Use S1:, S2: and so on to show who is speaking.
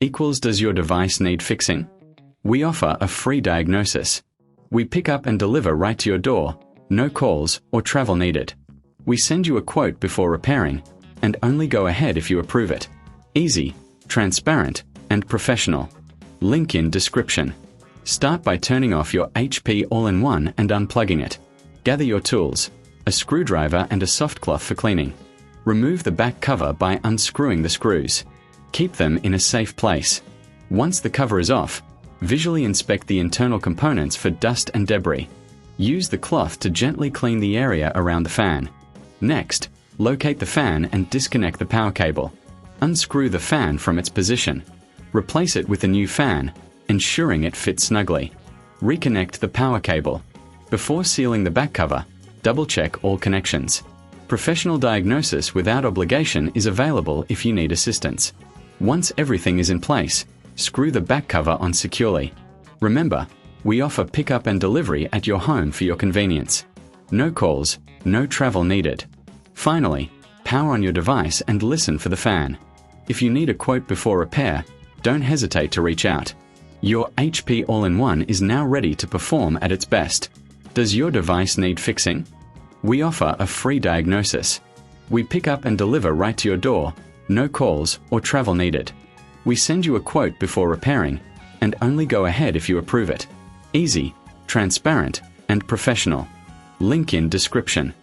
S1: equals does your device need fixing? We offer a free diagnosis. We pick up and deliver right to your door, no calls or travel needed. We send you a quote before repairing, and only go ahead if you approve it. Easy, transparent, and professional. Link in description. Start by turning off your HP All-in-One and unplugging it. Gather your tools, a screwdriver and a soft cloth for cleaning. Remove the back cover by unscrewing the screws. Keep them in a safe place. Once the cover is off, visually inspect the internal components for dust and debris. Use the cloth to gently clean the area around the fan. Next, locate the fan and disconnect the power cable. Unscrew the fan from its position. Replace it with a new fan, ensuring it fits snugly. Reconnect the power cable. Before sealing the back cover, double-check all connections. Professional diagnosis without obligation is available if you need assistance. Once everything is in place, screw the back cover on securely. Remember, we offer pickup and delivery at your home for your convenience. No calls, no travel needed. Finally, power on your device and listen for the fan. If you need a quote before repair, don't hesitate to reach out. Your HP All-in-One is now ready to perform at its best. Does your device need fixing? We offer a free diagnosis. We pick up and deliver right to your door, no calls or travel needed. We send you a quote before repairing, and only go ahead if you approve it. Easy, transparent, and professional. Link in description.